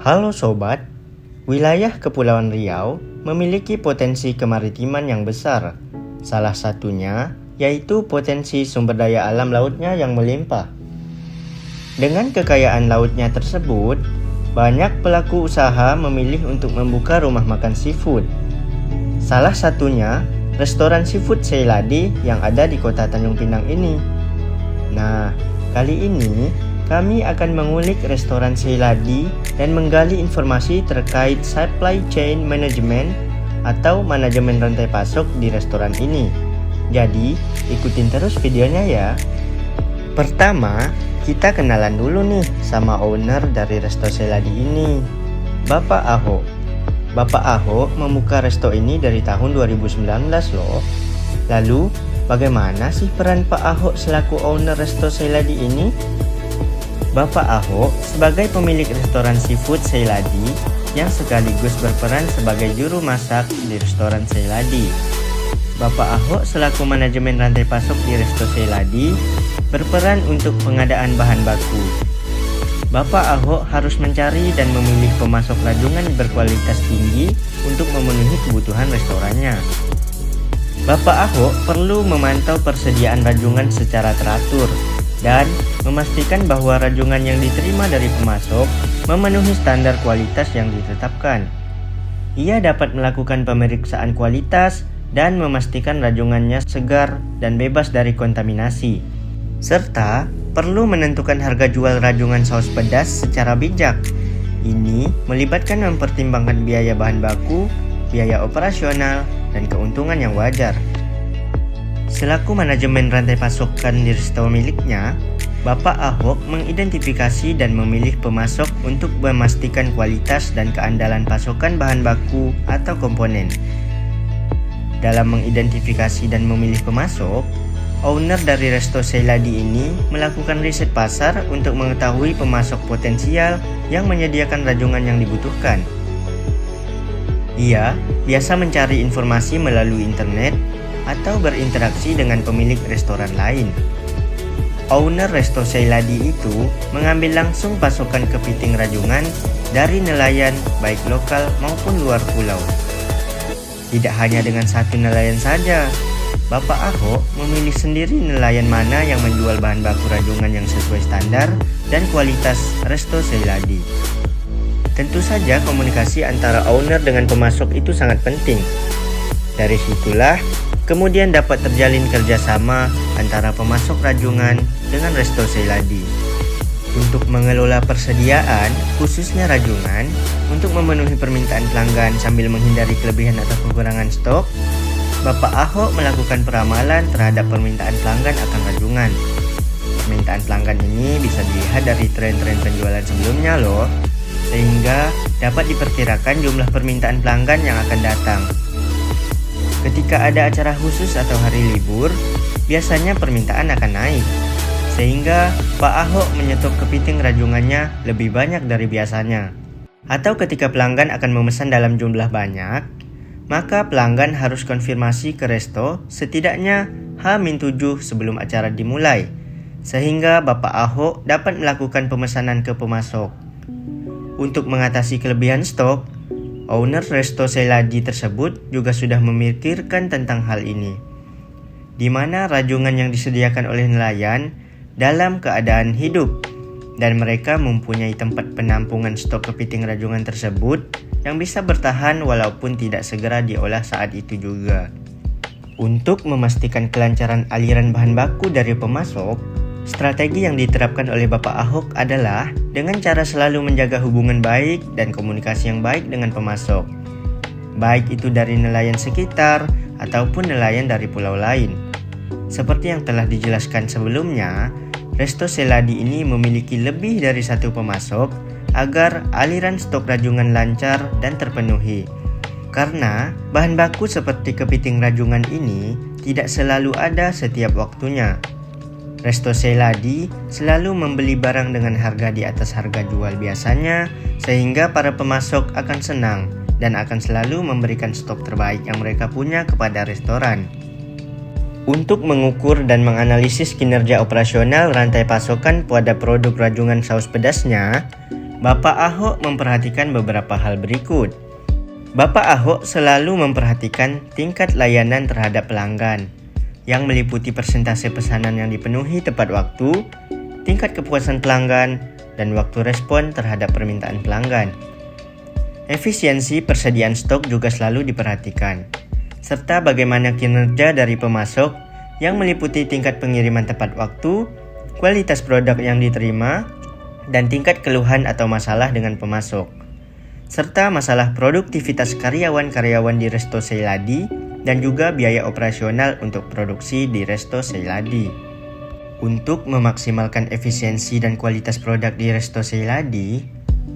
Halo sobat, wilayah Kepulauan Riau memiliki potensi kemaritiman yang besar. Salah satunya yaitu potensi sumber daya alam lautnya yang melimpah. Dengan kekayaan lautnya tersebut, banyak pelaku usaha memilih untuk membuka rumah makan seafood. Salah satunya restoran seafood Seyladi yang ada di kota Tanjung Pinang ini. Nah, kali ini kami akan mengulik restoran Seyladi dan menggali informasi terkait supply chain management atau manajemen rantai pasok di restoran ini. Jadi, ikutin terus videonya ya. Pertama, kita kenalan dulu nih sama owner dari resto Seyladi ini, Bapak Ahok. Bapak Ahok membuka resto ini dari tahun 2019 loh. Lalu, bagaimana sih peran Pak Ahok selaku owner resto Seyladi ini? Bapak Ahok sebagai pemilik restoran seafood Seyladi yang sekaligus berperan sebagai juru masak di restoran Seyladi. Bapak Ahok selaku manajemen rantai pasok di resto Seyladi berperan untuk pengadaan bahan baku. Bapak Ahok harus mencari dan memilih pemasok rajungan berkualitas tinggi untuk memenuhi kebutuhan restorannya. Bapak Ahok perlu memantau persediaan rajungan secara teratur dan memastikan bahwa rajungan yang diterima dari pemasok memenuhi standar kualitas yang ditetapkan. Ia dapat melakukan pemeriksaan kualitas dan memastikan rajungannya segar dan bebas dari kontaminasi, serta perlu menentukan harga jual rajungan saus pedas secara bijak. Ini melibatkan mempertimbangkan biaya bahan baku, biaya operasional, dan keuntungan yang wajar. Selaku manajemen rantai pasokan di resto miliknya, Bapak Ahok mengidentifikasi dan memilih pemasok untuk memastikan kualitas dan keandalan pasokan bahan baku atau komponen. Dalam mengidentifikasi dan memilih pemasok, owner dari resto Seyladi ini melakukan riset pasar untuk mengetahui pemasok potensial yang menyediakan rajungan yang dibutuhkan. Ia biasa mencari informasi melalui internet atau berinteraksi dengan pemilik restoran lain. Owner resto Seyladi itu mengambil langsung pasokan kepiting rajungan dari nelayan baik lokal maupun luar pulau. Tidak hanya dengan satu nelayan saja, Bapak Ahok memilih sendiri nelayan mana yang menjual bahan baku rajungan yang sesuai standar dan kualitas resto Seyladi. Tentu saja komunikasi antara owner dengan pemasok itu sangat penting. Dari situlah kemudian dapat terjalin kerjasama antara pemasok rajungan dengan resto Seyladi. Untuk mengelola persediaan, khususnya rajungan, untuk memenuhi permintaan pelanggan sambil menghindari kelebihan atau kekurangan stok, Bapak Ahok melakukan peramalan terhadap permintaan pelanggan akan rajungan. Permintaan pelanggan ini bisa dilihat dari tren-tren penjualan sebelumnya loh, sehingga dapat diperkirakan jumlah permintaan pelanggan yang akan datang. Ketika ada acara khusus atau hari libur, biasanya permintaan akan naik, sehingga Pak Ahok menyetok kepiting rajungannya lebih banyak dari biasanya. Atau ketika pelanggan akan memesan dalam jumlah banyak, maka pelanggan harus konfirmasi ke resto setidaknya H-7 sebelum acara dimulai, sehingga Bapak Ahok dapat melakukan pemesanan ke pemasok. Untuk mengatasi kelebihan stok, owner resto Seyladi tersebut juga sudah memikirkan tentang hal ini, di mana rajungan yang disediakan oleh nelayan dalam keadaan hidup, dan mereka mempunyai tempat penampungan stok kepiting rajungan tersebut yang bisa bertahan walaupun tidak segera diolah saat itu juga. Untuk memastikan kelancaran aliran bahan baku dari pemasok, strategi yang diterapkan oleh Bapak Ahok adalah dengan cara selalu menjaga hubungan baik dan komunikasi yang baik dengan pemasok, baik itu dari nelayan sekitar ataupun nelayan dari pulau lain. Seperti yang telah dijelaskan sebelumnya, resto Seyladi ini memiliki lebih dari satu pemasok agar aliran stok rajungan lancar dan terpenuhi. Karena bahan baku seperti kepiting rajungan ini tidak selalu ada setiap waktunya. Resto Seyladi selalu membeli barang dengan harga di atas harga jual biasanya, sehingga para pemasok akan senang dan akan selalu memberikan stok terbaik yang mereka punya kepada restoran. Untuk mengukur dan menganalisis kinerja operasional rantai pasokan pada produk rajungan saus pedasnya, Bapak Ahok memperhatikan beberapa hal berikut. Bapak Ahok selalu memperhatikan tingkat layanan terhadap pelanggan, yang meliputi persentase pesanan yang dipenuhi tepat waktu, tingkat kepuasan pelanggan, dan waktu respon terhadap permintaan pelanggan. Efisiensi persediaan stok juga selalu diperhatikan, serta bagaimana kinerja dari pemasok yang meliputi tingkat pengiriman tepat waktu, kualitas produk yang diterima, dan tingkat keluhan atau masalah dengan pemasok, serta masalah produktivitas karyawan-karyawan di Resto Seyladi dan juga biaya operasional untuk produksi di Resto Seyladi. Untuk memaksimalkan efisiensi dan kualitas produk di Resto Seyladi,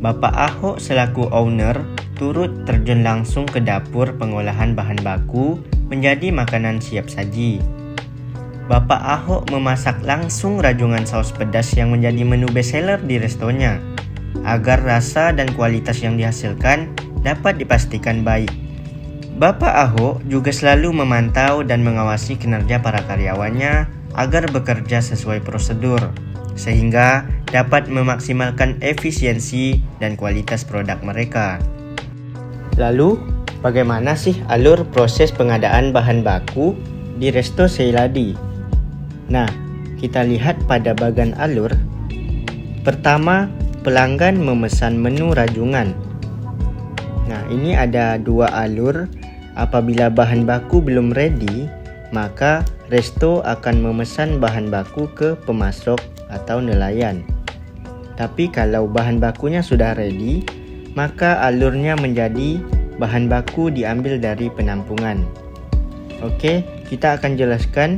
Bapak Ahok selaku owner turut terjun langsung ke dapur pengolahan bahan baku menjadi makanan siap saji. Bapak Ahok memasak langsung rajungan saus pedas yang menjadi menu bestseller di restonya, agar rasa dan kualitas yang dihasilkan dapat dipastikan baik. Bapak Ahok juga selalu memantau dan mengawasi kinerja para karyawannya agar bekerja sesuai prosedur, sehingga dapat memaksimalkan efisiensi dan kualitas produk mereka. Lalu, bagaimana sih alur proses pengadaan bahan baku di Resto Seyladi? Nah, kita lihat pada bagian alur. Pertama, pelanggan memesan menu rajungan. Nah, ini ada dua alur. Apabila bahan baku belum ready, maka resto akan memesan bahan baku ke pemasok atau nelayan. Tapi kalau bahan bakunya sudah ready, maka alurnya menjadi bahan baku diambil dari penampungan. Oke, kita akan jelaskan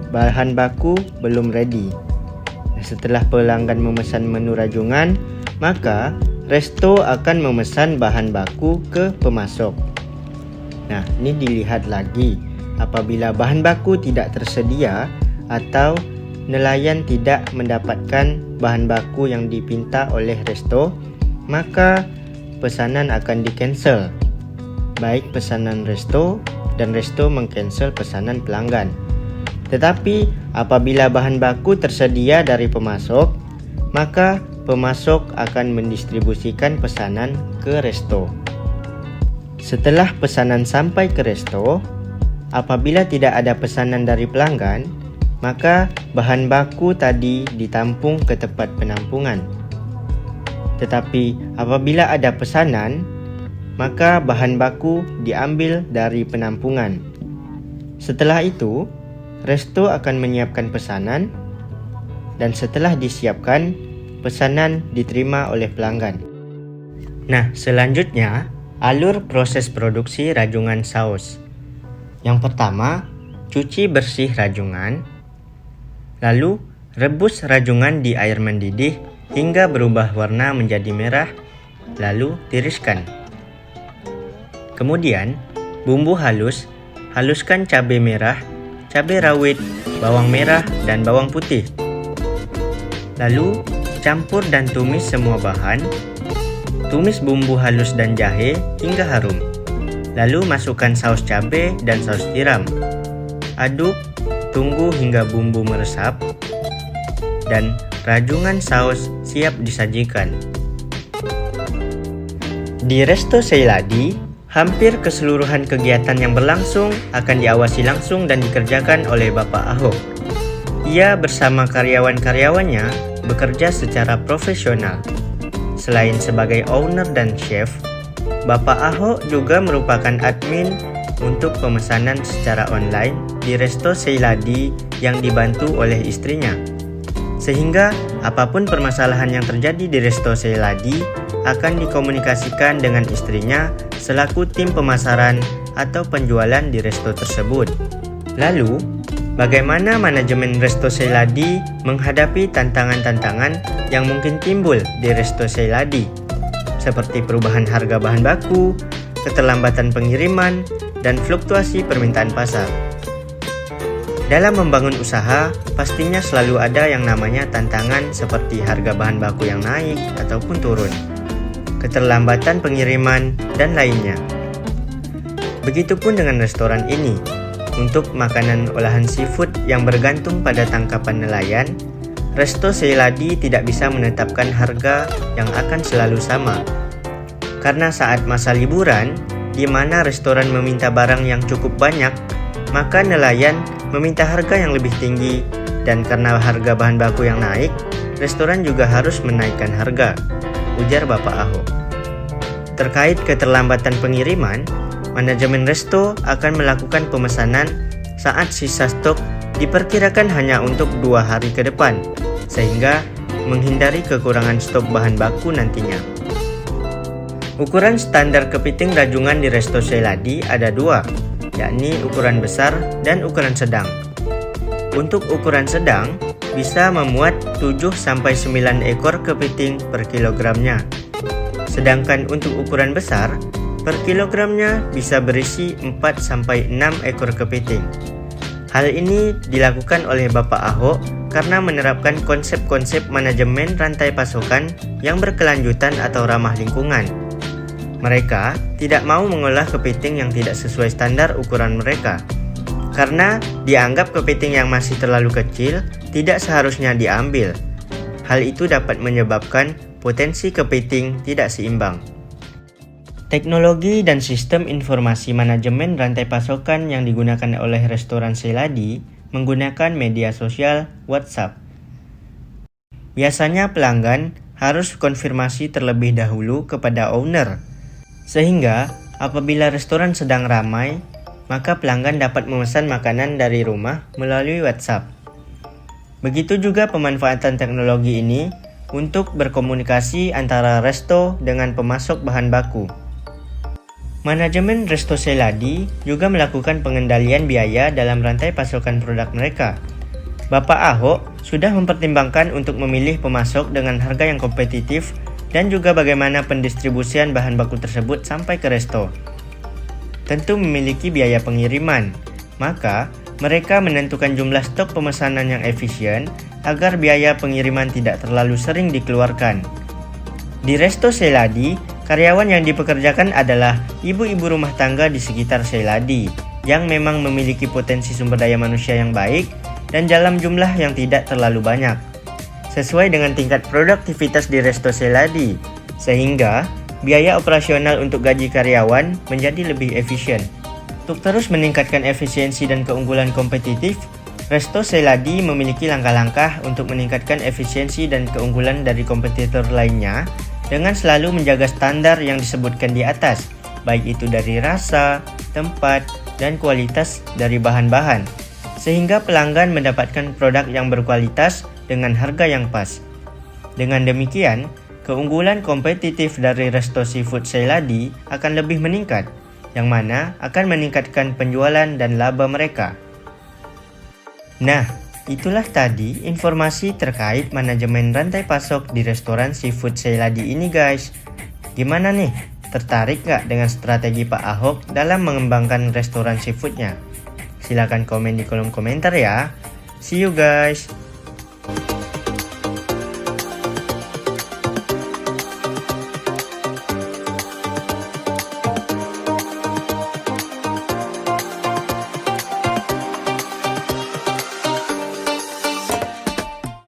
bahan baku belum ready. Nah, setelah pelanggan memesan menu rajungan, maka resto akan memesan bahan baku ke pemasok. Nah, ini dilihat lagi. Apabila bahan baku tidak tersedia atau nelayan tidak mendapatkan bahan baku yang dipinta oleh resto, maka pesanan akan di-cancel. Baik pesanan resto dan resto meng-cancel pesanan pelanggan. Tetapi apabila bahan baku tersedia dari pemasok, maka pemasok akan mendistribusikan pesanan ke resto. Setelah pesanan sampai ke resto, apabila tidak ada pesanan dari pelanggan, maka bahan baku tadi ditampung ke tempat penampungan. Tetapi apabila ada pesanan, maka bahan baku diambil dari penampungan. Setelah itu, resto akan menyiapkan pesanan, dan setelah disiapkan, pesanan diterima oleh pelanggan. Nah, selanjutnya, alur proses produksi rajungan saus. Yang pertama, cuci bersih rajungan, lalu rebus rajungan di air mendidih hingga berubah warna menjadi merah, lalu tiriskan. Kemudian, bumbu halus, haluskan cabai merah, cabai rawit, bawang merah, dan bawang putih. Lalu, campur dan tumis semua bahan. Tumis bumbu halus dan jahe hingga harum. Lalu masukkan saus cabai dan saus tiram. Aduk, tunggu hingga bumbu meresap, dan rajungan saus siap disajikan. Di Resto Seyladi, hampir keseluruhan kegiatan yang berlangsung akan diawasi langsung dan dikerjakan oleh Bapak Ahok. Ia bersama karyawan-karyawannya bekerja secara profesional. Selain sebagai owner dan chef, Bapak Ahok juga merupakan admin untuk pemesanan secara online di Resto Seyladi yang dibantu oleh istrinya. Sehingga apapun permasalahan yang terjadi di Resto Seyladi akan dikomunikasikan dengan istrinya selaku tim pemasaran atau penjualan di resto tersebut. Lalu, bagaimana manajemen Resto Seyladi menghadapi tantangan-tantangan yang mungkin timbul di Resto Seyladi, seperti perubahan harga bahan baku, keterlambatan pengiriman, dan fluktuasi permintaan pasar. Dalam membangun usaha, pastinya selalu ada yang namanya tantangan seperti harga bahan baku yang naik ataupun turun, keterlambatan pengiriman, dan lainnya. Begitupun dengan restoran ini. Untuk makanan olahan seafood yang bergantung pada tangkapan nelayan, Resto Seyladi tidak bisa menetapkan harga yang akan selalu sama. Karena saat masa liburan, di mana restoran meminta barang yang cukup banyak, maka nelayan meminta harga yang lebih tinggi, dan karena harga bahan baku yang naik, restoran juga harus menaikkan harga, ujar Bapak Ahok. Terkait keterlambatan pengiriman, manajemen resto akan melakukan pemesanan saat sisa stok diperkirakan hanya untuk 2 hari ke depan, sehingga menghindari kekurangan stok bahan baku nantinya. Ukuran standar kepiting rajungan di Resto Seyladi ada 2, yakni ukuran besar dan ukuran sedang. Untuk ukuran sedang, bisa memuat 7-9 ekor kepiting per kilogramnya. Sedangkan untuk ukuran besar, per kilogramnya bisa berisi 4-6 ekor kepiting. Hal ini dilakukan oleh Bapak Ahok karena menerapkan konsep-konsep manajemen rantai pasokan yang berkelanjutan atau ramah lingkungan. Mereka tidak mau mengolah kepiting yang tidak sesuai standar ukuran mereka, karena dianggap kepiting yang masih terlalu kecil tidak seharusnya diambil. Hal itu dapat menyebabkan potensi kepiting tidak seimbang. Teknologi dan sistem informasi manajemen rantai pasokan yang digunakan oleh restoran Seyladi menggunakan media sosial WhatsApp. Biasanya pelanggan harus konfirmasi terlebih dahulu kepada owner, sehingga apabila restoran sedang ramai, maka pelanggan dapat memesan makanan dari rumah melalui WhatsApp. Begitu juga pemanfaatan teknologi ini untuk berkomunikasi antara resto dengan pemasok bahan baku. Manajemen Resto Seyladi juga melakukan pengendalian biaya dalam rantai pasokan produk mereka. Bapak Ahok sudah mempertimbangkan untuk memilih pemasok dengan harga yang kompetitif dan juga bagaimana pendistribusian bahan baku tersebut sampai ke resto. Tentu memiliki biaya pengiriman, maka mereka menentukan jumlah stok pemesanan yang efisien agar biaya pengiriman tidak terlalu sering dikeluarkan. Di Resto Seyladi, karyawan yang dipekerjakan adalah ibu-ibu rumah tangga di sekitar Seyladi yang memang memiliki potensi sumber daya manusia yang baik dan dalam jumlah yang tidak terlalu banyak, sesuai dengan tingkat produktivitas di Resto Seyladi, sehingga biaya operasional untuk gaji karyawan menjadi lebih efisien. Untuk terus meningkatkan efisiensi dan keunggulan kompetitif, Resto Seyladi memiliki langkah-langkah untuk meningkatkan efisiensi dan keunggulan dari kompetitor lainnya dengan selalu menjaga standar yang disebutkan di atas, baik itu dari rasa, tempat, dan kualitas dari bahan-bahan, sehingga pelanggan mendapatkan produk yang berkualitas dengan harga yang pas. Dengan demikian, keunggulan kompetitif dari Resto Seafood Seyladi akan lebih meningkat, yang mana akan meningkatkan penjualan dan laba mereka. Nah, itulah tadi informasi terkait manajemen rantai pasok di restoran Seafood Seyladi ini guys. Gimana nih? Tertarik gak dengan strategi Pak Ahok dalam mengembangkan restoran seafoodnya? Silahkan komen di kolom komentar ya. See you guys.